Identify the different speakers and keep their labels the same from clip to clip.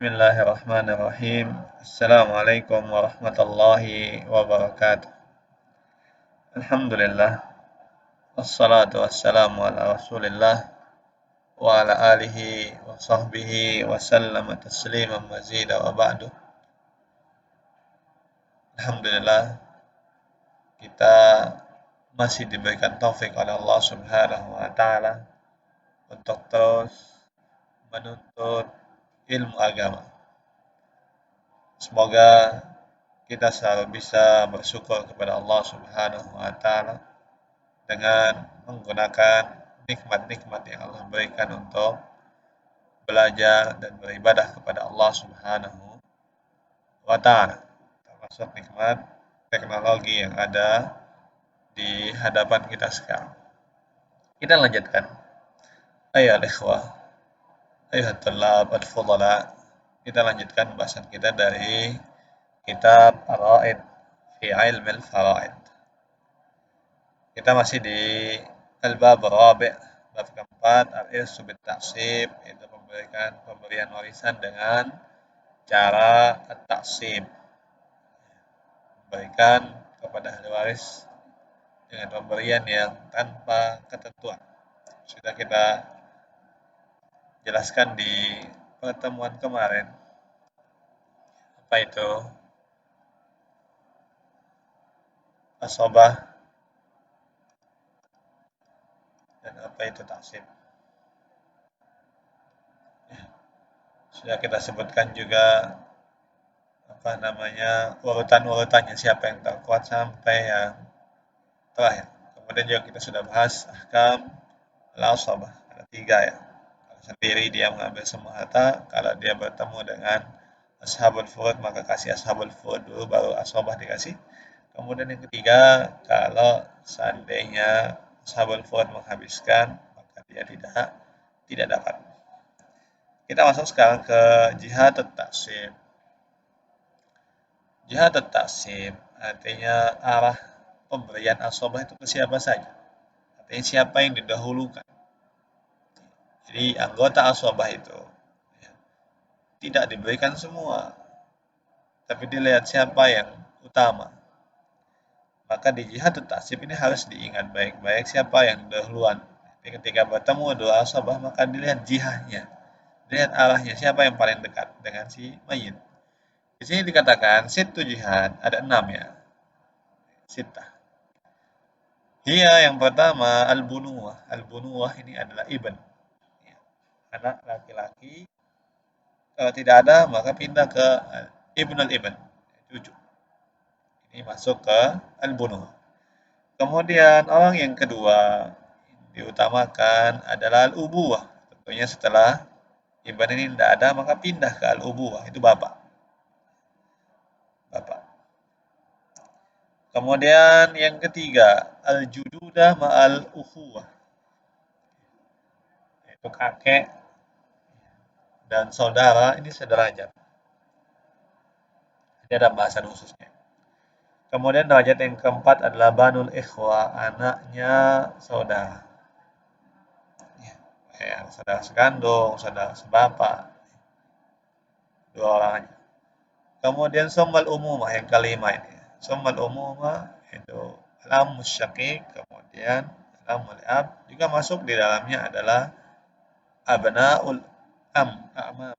Speaker 1: Bismillahirrahmanirrahim. Assalamualaikum warahmatullahi wabarakatuh. Alhamdulillah. Wassalatu wassalamu ala rasulillah wa ala alihi wa sahbihi wa sallama tasliman mazida wa ba'du. Alhamdulillah kita masih diberikan taufik oleh Allah Subhanahu wa taala untuk terus menuntut ilmu agama. Semoga kita selalu bisa bersyukur kepada Allah Subhanahu wa taala dengan menggunakan nikmat-nikmat yang Allah berikan untuk belajar dan beribadah kepada Allah Subhanahu wa taala. Termasuk nikmat teknologi yang ada di hadapan kita sekarang. Kita lanjutkan. Ayyuhal ikhwah, ayyuhat tullab al-fudala. Kita lanjutkan bahasan kita dari kitab Ar-Ra'id fi Ilmi al-Fara'id. Kita masih di Al-Bab Rabi', bab keempat, al-irsu bit-ta'sib, itu memberikan pemberian warisan dengan cara at-ta'sib. Memberikan kepada ahli waris dengan pemberian yang tanpa ketentuan. Sudah kita jelaskan di pertemuan kemarin. Apa itu? Asobah dan apa itu taksib. Sudah kita sebutkan juga urutan-urutannya, siapa yang terkuat sampai yang terakhir. Kemudian juga kita sudah bahas ahkam al-asabah, ada 3 ya. Kalau sendiri dia mengambil semua harta, kalau dia bertemu dengan ashabul furud maka kasih ashabul furud dulu, baru asabah dikasih. Kemudian yang ketiga, kalau seandainya ashabul furud menghabiskan, maka dia tidak dapat. Kita masuk sekarang ke jihad at-ta'sib. Jihad at-ta'sib artinya arah pemberian asabah itu ke siapa saja. Artinya siapa yang didahulukan. Jadi anggota asabah itu tidak diberikan semua, tapi dilihat siapa yang utama. Maka di jihad at-ta'sib ini harus diingat baik-baik siapa yang dahuluan. Jadi ketika bertemu dua asabah maka dilihat jihadnya, dilihat arahnya, siapa yang paling dekat dengan si mayit. Di sini dikatakan sittu jihad, ada 6 ya. Sittah. Dia yang pertama al-bunuwah. Al-bunuwah ini adalah ibn. Anak laki-laki. Kalau tidak ada maka pindah ke ibnul ibn, cucu. Ini masuk ke al-bunuwah. Kemudian orang yang kedua diutamakan adalah al-ubuwah. Tentunya setelah ibn ini tidak ada maka pindah ke al-ubuwah, itu bapak. Kemudian yang ketiga, al-jududah ma'al ukhuwah. Itu kakek dan saudara ini sederajat. Ini ada bahasan khususnya. Kemudian derajat yang keempat adalah banul ikhwah, anaknya saudara. Ya, saudara sekandung, saudara sebapak. 2 orang aja. Kemudian summal umumah yang kelima ini. Summal umumah itu al-ammus syaqiq, kemudian al-ammul ab, juga masuk di dalamnya adalah abnaul a'mam.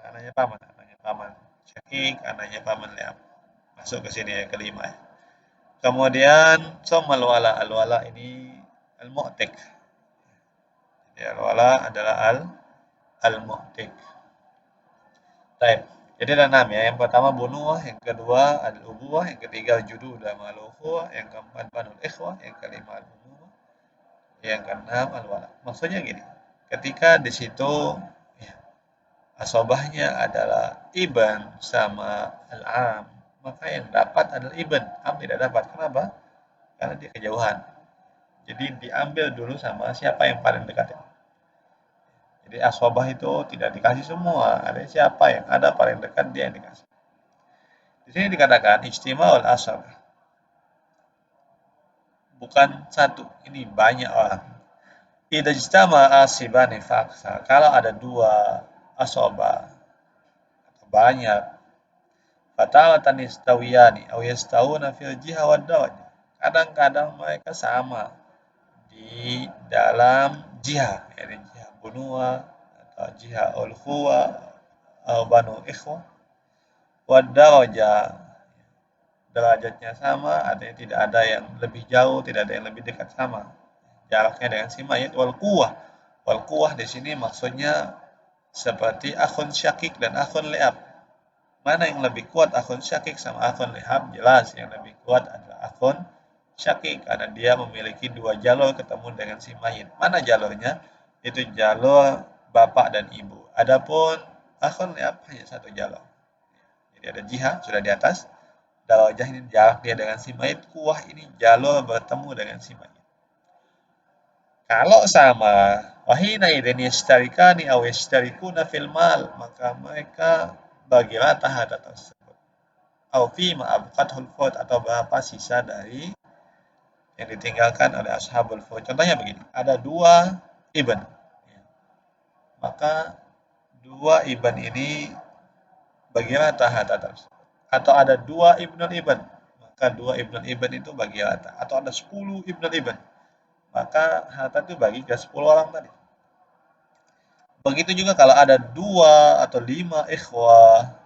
Speaker 1: Anaknya paman. Syaqiq, anaknya paman liab. Masuk ke sini yang kelima. Kemudian summal wala, al-wala ini al-mu'tiq. Jadi al-wala adalah al-mu'tiq. Baik. Jadi ada 6 ya. Yang pertama bunuwah, yang kedua al-ubuwah, yang ketiga jududah ma'al ukhuwah, yang keempat banul ikhwah, yang kelima al-umumah, yang keenam al-wala. Maksudnya gini, ketika di situ ya, asobahnya adalah ibn sama al-am, maka yang dapat adalah ibn, am tidak dapat. Kenapa? Karena dia kejauhan. Jadi diambil dulu sama siapa yang paling dekat. Jadi asobah itu tidak dikasih semua, ada siapa yang ada paling dekat dia yang dikasih. Di sini dikatakan ijtima'ul asab. Bukan satu, ini banyak orang. Idza ijtama asibani faksa. Kalau ada 2 asobah banyak. Fatawatan yastawiyani aw yastawuna fil jiha wad darajah. Kadang-kadang mereka sama di dalam jihad, yakni jihad bunua atau jihad ulhuwa atau banu ikhwah, wadarajah derajatnya sama, artinya tidak ada yang lebih jauh, tidak ada yang lebih dekat, sama jaraknya dengan si mayit. Wal kuwah di sini maksudnya seperti akhun syakik dan akhun li'ab. Mana yang lebih kuat, akhun syakik sama akhun li'ab? Jelas yang lebih kuat adalah akhun syakik karena dia memiliki dua jalur ketemu dengan si mayit. Mana jalurnya? Itu jalur bapak dan ibu. Adapun akhun li'ab hanya satu jalur. Jadi ada jihad sudah di atas, darajah ini jarak dia dengan si mayit, kuwah ini jalur bertemu dengan si mayit. Kalau sama, wahina idzin yashtarikani aw yashtarikuna fil mal, maka mereka bagi rata harta tersebut. Aw fi ma abqathul fut, atau berapa sisa dari yang ditinggalkan oleh ashabul fut. Contohnya begini, ada dua ibn. Maka dua ibn ini bagi rata harta tersebut. Atau ada dua ibnul ibn, maka dua ibnul ibn itu bagi rata. Atau ada 10 ibnul ibn, maka harta itu bagi ke 10 orang tadi. Begitu juga kalau ada 2 atau 5 ikhwah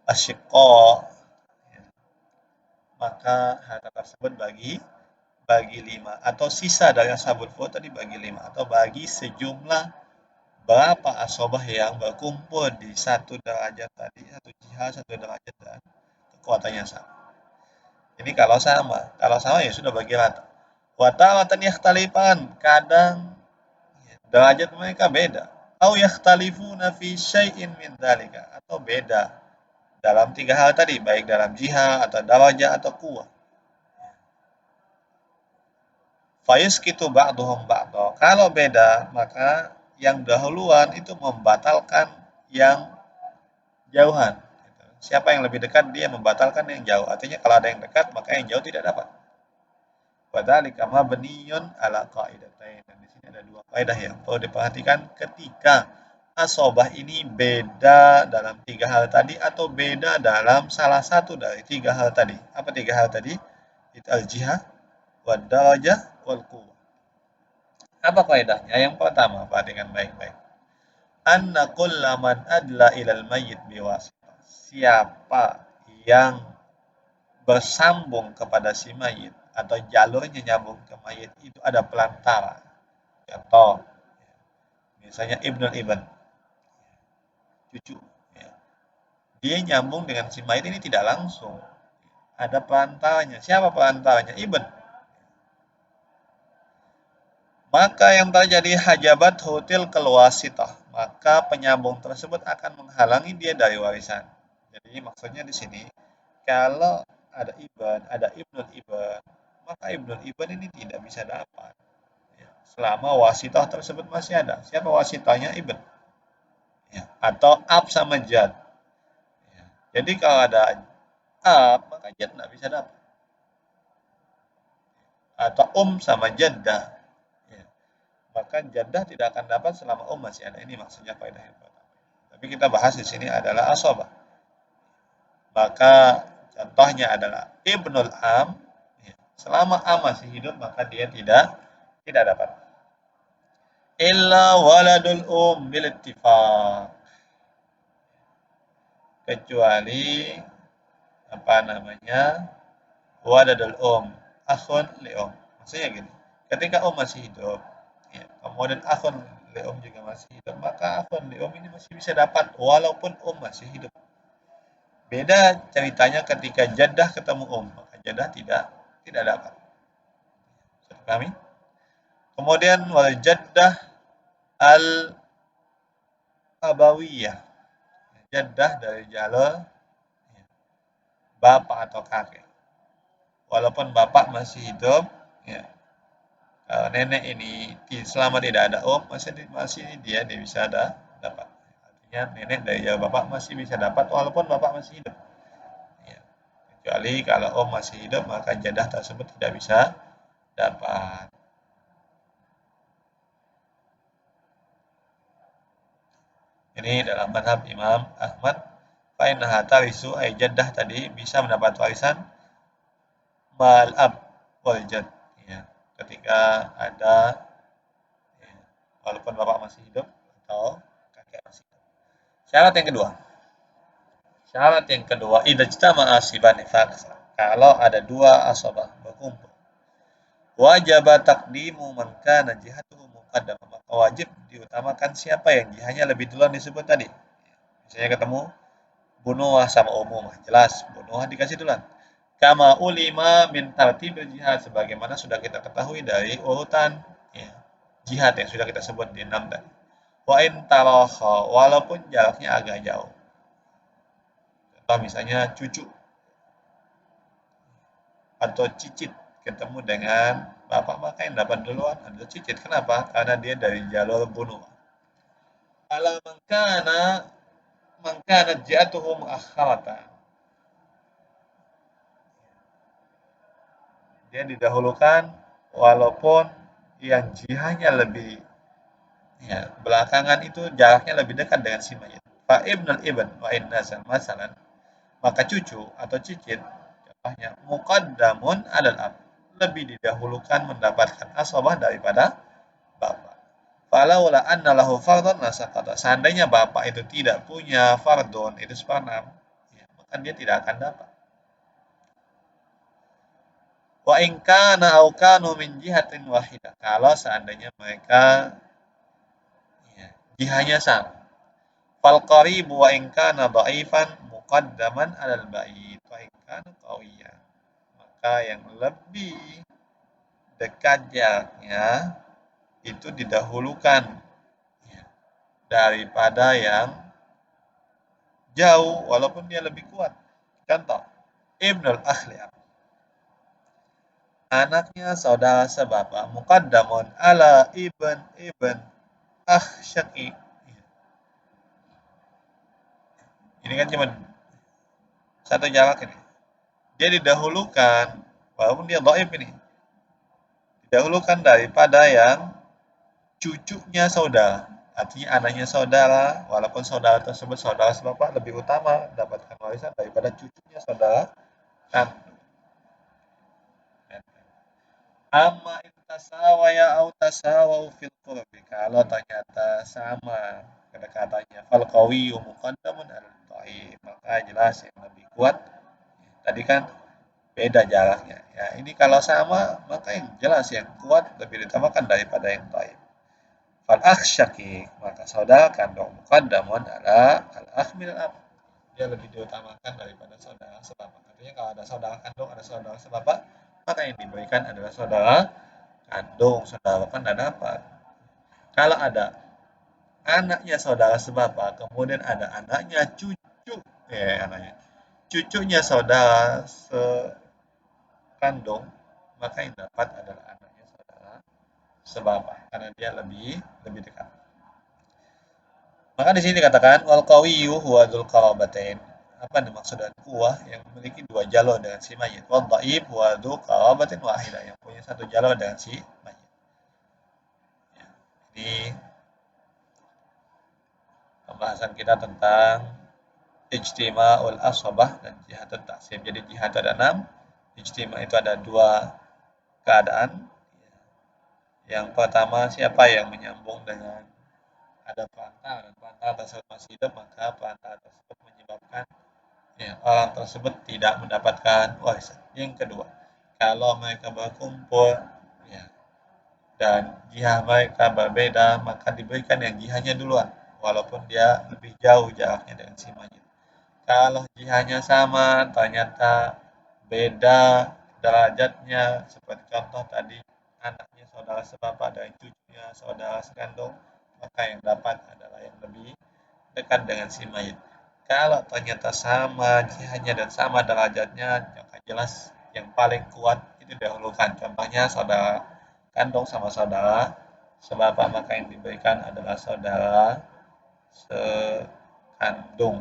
Speaker 1: asyiqa, maka harta tersebut bagi 5, atau sisa dari ashabul furud tadi bagi 5, atau bagi sejumlah berapa asobah yang berkumpul di satu derajat tadi, satu jihad, satu derajat, dan kekuatannya sama. Ini kalau sama ya sudah bagi rata. Wa taratan yakhtalipan, kadang derajat mereka beda. Au yakhtalifuna fi syai'in min dzalika, atau beda dalam 3 hal tadi, baik dalam jihad atau darajah atau quwwah. Fayusqitu ba'dhum ba'dha. Kalau beda, maka yang dahuluan itu membatalkan yang jauhan. Siapa yang lebih dekat, dia membatalkan yang jauh. Artinya kalau ada yang dekat, maka yang jauh tidak dapat. Wadzalika mabniyun ala qaidatain. Dan di sini ada dua kaidah yang perlu diperhatikan ketika asobah ini beda dalam 3 hal tadi atau beda dalam salah satu dari 3 hal tadi. Apa 3 hal tadi? Itu al-jihad, wad darajah, wal quwwah. Apa kaidahnya? Yang pertama, perhatikan baik-baik. Anna kullaman adla ilal mayyit biwasitah. Siapa yang bersambung kepada si mayit atau jalurnya nyambung ke mayit itu ada pelantara. Contoh, misalnya Ibnul Ibn, cucu. Dia nyambung dengan si mayit ini tidak langsung. Ada pelantaranya. Siapa pelantaranya? Ibn. Maka yang terjadi hajabat hutil keluasitah, maka penyambung tersebut akan menghalangi dia dari warisan. Jadi maksudnya di sini, kalau ada Ibn, ada Ibnul Ibn, maka Ibnul Ibn ini tidak bisa dapat. Selama wasitah tersebut masih ada. Siapa wasitahnya? Ibn. Atau ab sama jad. Jadi kalau ada ab, maka jad tidak bisa dapat. Atau sama jaddah. Maka jaddah tidak akan dapat selama masih ada. Ini maksudnya kaidah yang pertama. Tapi kita bahas di sini adalah asobah. Maka contohnya adalah Ibnul Am. Selama am masih hidup, maka dia tidak dapat. Illa waladul bil ittifaq. Kecuali waladul akhun li Maksudnya gini, ketika masih hidup, kemudian akhun li juga masih hidup, maka akhun li ini masih bisa dapat walaupun masih hidup. Beda ceritanya ketika jaddah ketemu maka jaddah tidak dapat. Pahami? Kemudian wal jaddah al abawiyah, jaddah dari jalur bapak atau kakek. Walaupun bapak masih hidup, kalau nenek ini selama tidak ada masih dia bisa dapat. Artinya nenek dari jalur bapak masih bisa dapat walaupun bapak masih hidup. Kecuali kalau masih hidup, maka jadah tersebut tidak bisa dapat. Ini dalam mazhab Imam Ahmad Fa'innaha tarisu ay jaddah tadi bisa mendapat warisan mal ab wal jad, ya, ketika ada, ya, walaupun bapak masih hidup atau kakek masih hidup. Syarat yang kedua, idza ijtama'a asibani faksa. Kalau ada dua asabah berkumpul, wajib taqdimu man kana jihatuhu muqaddam, maka wajib diutamakan siapa yang jihanya lebih duluan disebut tadi. Misalnya ketemu bunuh sama umum, jelas bunuh dikasih duluan. Kama ulima min tartibil jihad, sebagaimana sudah kita ketahui dari urutan, ya, jihad yang sudah kita sebut di 6 tadi. Wa in taraha, walaupun jaraknya agak jauh. Contoh misalnya cucu atau cicit ketemu dengan bapak, maka yang dapat duluan adalah cicit. Kenapa? Karena dia dari jalur bunuh. Ala mangkana jatuhu muakhkharatan. Dia didahulukan walaupun yang jihanya lebih, ya, belakangan itu jaraknya lebih dekat dengan si mayit. Fa ibnul ibn wa in nazal masalan, maka cucu atau cicit contohnya muqaddamun alal ab, lebih didahulukan mendapatkan asabah daripada bapak. Falaula anna lahu fardun nasaqata, seandainya bapak itu tidak punya fardun, itu separam, ya, maka dia tidak akan dapat. Wa in kana au kanu min jihatin wahidah, kalau seandainya mereka, ya, jihanya sama. Fal qaribu wa in kana dhaifan muqaddaman 'alal ba'id wa in kana qawiyan, maka yang lebih dekat jaraknya itu didahulukan, ya, daripada yang jauh walaupun dia lebih kuat. Contoh, Ibnul Akhliab, anaknya saudara sebapak, muqaddamun ala ibn akh syaqiq. Ini kan cuma satu jarak ini. Dia didahulukan, walaupun dia dhaif ini, didahulukan daripada yang cucunya saudara. Artinya anaknya saudara, walaupun saudara tersebut saudara sebapak, lebih utama dapatkan warisan daripada cucunya saudara kandung. Amma intasawaya au tasawau fil qurbi, kalau ternyata sama kedekatannya, fal qawiyyu muqaddamun al dhaif, maka jelas yang lebih kuat. Tadi kan beda jaraknya. Ya, ini kalau sama, maka yang jelas yang kuat lebih ditamakan daripada yang dhaif. Fal akh syaqiq, maka saudara kandung muqaddamun ala al akh min al ab, dia lebih diutamakan daripada saudara sebapak. Artinya kalau ada saudara kandung, ada saudara sebapak, maka yang diberikan adalah saudara kandung. Saudara bapak tidak dapat. Kalau ada anaknya saudara sebapak, kemudian ada anaknya cucu, cucunya saudara sekandung, maka yang dapat adalah anaknya saudara sebapak, karena dia lebih dekat. Maka di sini dikatakan wal qawiyyu huwa dzul qarabatain. Apa dimaksud dengan kuah? Yang memiliki dua jalur dengan si mayit. Wal dhaif huwa dzul qarabatin wahidah, yang punya satu jalur dengan si mayit. Ya. Ini pembahasan kita tentang ijtima'ul asabah dan jihadut taksib. Jadi jihad ada 6, ijtima' itu ada 2 keadaan. Yang pertama, siapa yang menyambung dengan ada perantara, dan perantara tersebut masih hidup, maka perantara tersebut menyebabkan, ya, orang tersebut tidak mendapatkan warisan. Yang kedua, kalau mereka berkumpul, ya, dan jihad mereka berbeda, maka diberikan yang jihadnya duluan, walaupun dia lebih jauh jaraknya dengan si mayit. Kalau jihadnya sama, ternyata beda derajatnya, seperti contoh tadi, anaknya saudara sebapak dan cucunya saudara sekandung, maka yang dapat adalah yang lebih dekat dengan si mayit. Kalau ternyata sama jihadnya dan sama derajatnya, maka jelas yang paling kuat itu didahulukan. Contohnya saudara kandung sama saudara sebapak, maka yang diberikan adalah saudara sekandung.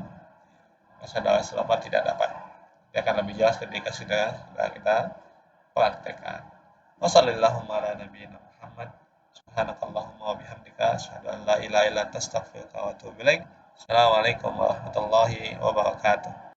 Speaker 1: Saudara sebapak tidak dapat. Dia akan lebih jelas ketika sudah kita praktekkan. Wassalamualaikum warahmatullahi wabarakatuh. Subhanakallahumma wa bihamdika asyhadu an la ilaha illa anta astaghfiruka wa atubu ilaik. Assalamualaikum warahmatullahi wabarakatuh.